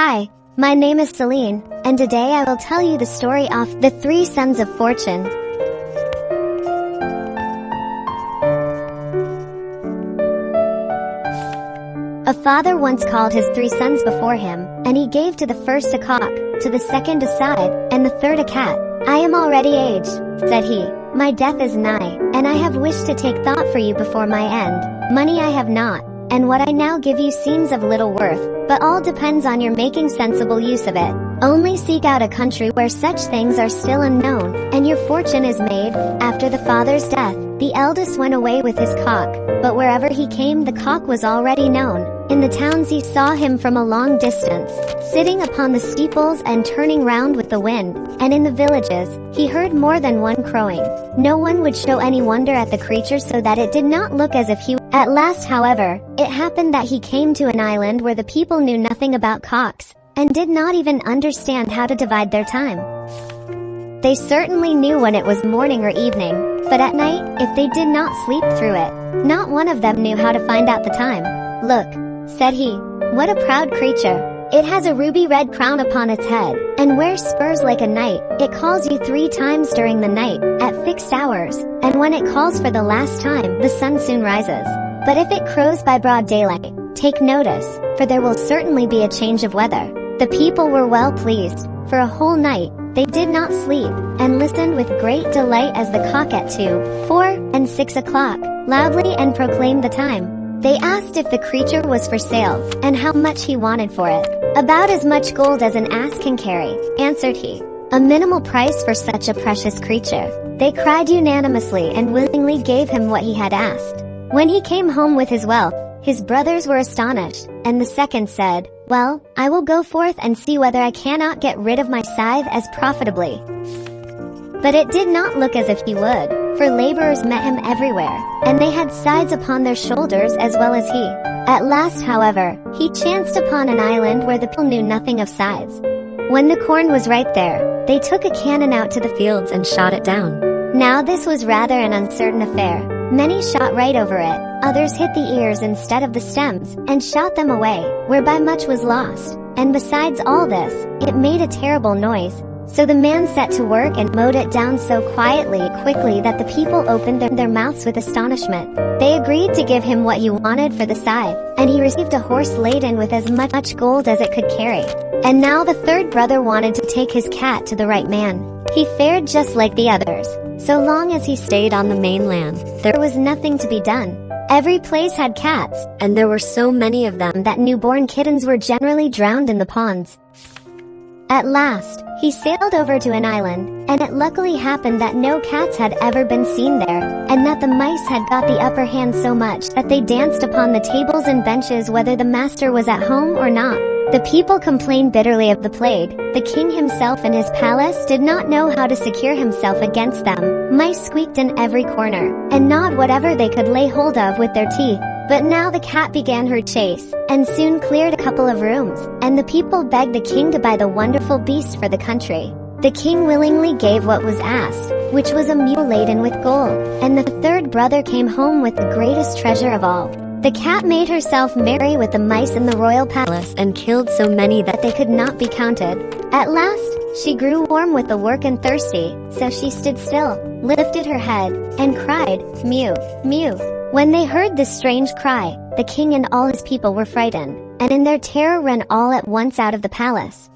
Hi, my name is Celine, and today I will tell you the story of the Three Sons of Fortune. A father once called his 3 sons before him, and he gave to the first a cock, to the second a scythe, and the third a cat. "I am already aged," said he. "My death is nigh, and I have wished to take thought for you before my end. Money I have not, and what I now give you seems of little worth, but all depends on your making sensible use of it. Only seek out a country where such things are still unknown, and your fortune is made." After the father's death, the eldest went away with his cock, but wherever he came the cock was already known. In the towns he saw him from a long distance, sitting upon the steeples and turning round with the wind, and in the villages, he heard more than one crowing. No one would show any wonder at the creature, so that it did not look as if he... At last, however, it happened that he came to an island where the people knew nothing about cocks, and did not even understand how to divide their time. They certainly knew when it was morning or evening, but at night, if they did not sleep through it, not one of them knew how to find out the time. "Look," said he, "what a proud creature. It has a ruby red crown upon its head, and wears spurs like a knight. It calls you 3 times during the night, at fixed hours, and when it calls for the last time, the sun soon rises. But if it crows by broad daylight, take notice, for there will certainly be a change of weather." The people were well pleased. For a whole night, they did not sleep, and listened with great delight as the cock at 2, 4, and 6 o'clock, loudly and proclaimed the time. They asked if the creature was for sale, and how much he wanted for it. "About as much gold as an ass can carry," answered he. "A minimal price for such a precious creature." They cried unanimously and willingly gave him what he had asked. When he came home with his wealth, his brothers were astonished, and the second said, "Well, I will go forth and see whether I cannot get rid of my scythe as profitably." But it did not look as if he would, for laborers met him everywhere, and they had scythes upon their shoulders as well as he. At last, however, he chanced upon an island where the people knew nothing of scythes. When the corn was ripe there, they took a cannon out to the fields and shot it down. Now this was rather an uncertain affair. Many shot right over it, others hit the ears instead of the stems, and shot them away, whereby much was lost. And besides all this, it made a terrible noise. So the man set to work and mowed it down so quickly that the people opened their mouths with astonishment. They agreed to give him what he wanted for the scythe, and he received a horse laden with as much gold as it could carry. And now the third brother wanted to take his cat to the right man. He fared just like the others. So long as he stayed on the mainland, there was nothing to be done. Every place had cats, and there were so many of them that newborn kittens were generally drowned in the ponds. At last, he sailed over to an island, and it luckily happened that no cats had ever been seen there, and that the mice had got the upper hand so much that they danced upon the tables and benches whether the master was at home or not. The people complained bitterly of the plague. The king himself in his palace did not know how to secure himself against them. Mice squeaked in every corner, and gnawed whatever they could lay hold of with their teeth. But now the cat began her chase, and soon cleared a couple of rooms, and the people begged the king to buy the wonderful beast for the country. The king willingly gave what was asked, which was a mule laden with gold, and the third brother came home with the greatest treasure of all. The cat made herself merry with the mice in the royal palace and killed so many that they could not be counted. At last, she grew warm with the work and thirsty, so she stood still, lifted her head, and cried, "Mew, mew." When they heard this strange cry, the king and all his people were frightened, and in their terror ran all at once out of the palace.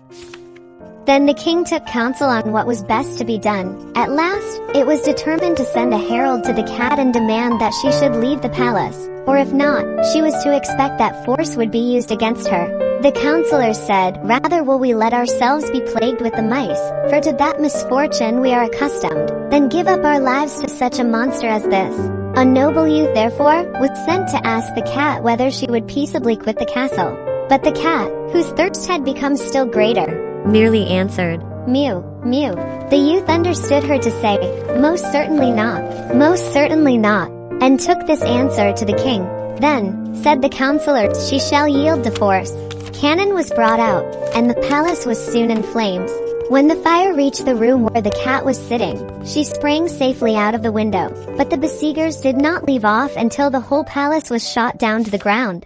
Then the king took counsel on what was best to be done. At last, it was determined to send a herald to the cat and demand that she should leave the palace, or if not, she was to expect that force would be used against her. The counselors said, "Rather will we let ourselves be plagued with the mice, for to that misfortune we are accustomed, than give up our lives to such a monster as this." A noble youth, therefore, was sent to ask the cat whether she would peaceably quit the castle. But the cat, whose thirst had become still greater, merely answered, "Mew, mew." The youth understood her to say, "Most certainly not, most certainly not," and took this answer to the king. Then, said the counselors, "She shall yield to force." Cannon was brought out, and the palace was soon in flames. When the fire reached the room where the cat was sitting, she sprang safely out of the window, but the besiegers did not leave off until the whole palace was shot down to the ground.